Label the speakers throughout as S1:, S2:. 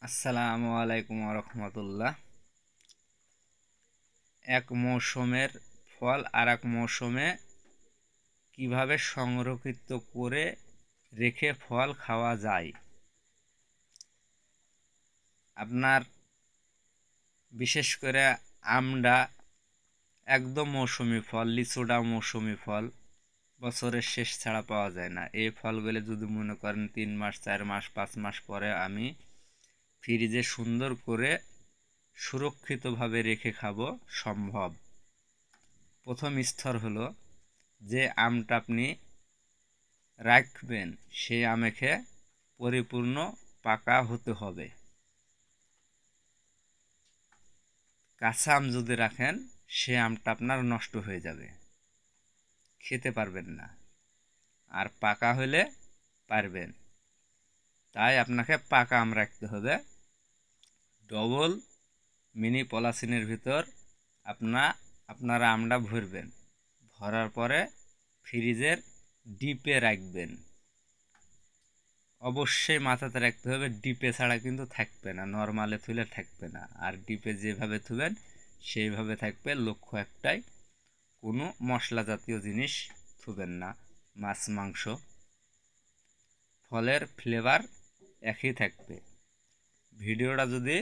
S1: আসসালামু আলাইকুম রহমতুল্লাহ। এক মৌসুমের ফল আর এক মৌসুমে কিভাবে সংরক্ষিত করে রেখে ফল খাওয়া যায়। আপনার বিশেষ করে আমডা একদম মৌসুমি ফল, লিচুডা মৌসুমি ফল, বছরের শেষ ছাড়া পাওয়া যায় না। এই ফলগুলো যদি মনে করেন 3 মাস 4 মাস 5 মাস পরে আমি ফ্রিজে সুন্দর করে সুরক্ষিতভাবে রেখে খাবো সম্ভব। প্রথম স্তর হলো যে আমটা আপনি রাখবেন সেই আমকে পরিপূর্ণ পাকা হতে হবে। কাঁচা আম যদি রাখেন সে আমটা আপনার নষ্ট হয়ে যাবে, খেতে পারবেন না। আর পাকা হলে পারবেন। তাই আপনাকে পাকা আম রাখতে হবে। ডবল মিনি পলিথিনের ভিতর আপনারা আমটা ভরবেন। ভরার পরে ফ্রিজের ডিপে রাখবেন। অবশ্যই মাথাতে রাখতে হবে ডিপে ছাড়া কিন্তু থাকবে না, নর্মালে থুলে থাকবে না। আর ডিপে যেভাবে থুবেন সেইভাবে থাকবে। লক্ষ্য একটাই, কোনো মশলা জাতীয় জিনিস থুবেন না, মাছ মাংস। ফলের ফ্লেভার একই থাকবে। ভিডিওটা যদি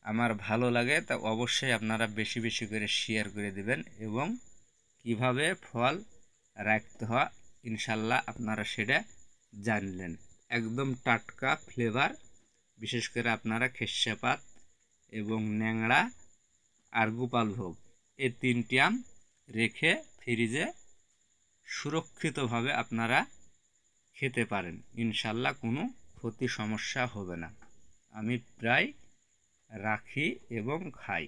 S1: আমার ভালো লাগে তা অবশ্যই আপনারা বেশি বেশি করে শেয়ার করে দিবেন এবং কিভাবে ফল রাখতে হয় ইনশাল্লাহ আপনারা সেটা জানলেন। একদম টাটকা ফ্লেভার। বিশেষ করে আপনারা খেসাপাত এবং ন্যাংড়া আর গোপালভোগ এই 3টি আম রেখে ফ্রিজে সুরক্ষিতভাবে আপনারা খেতে পারেন। ইনশাল্লাহ কোনো ক্ষতি সমস্যা হবে না। আমি প্রায় রাখি এবং খাই।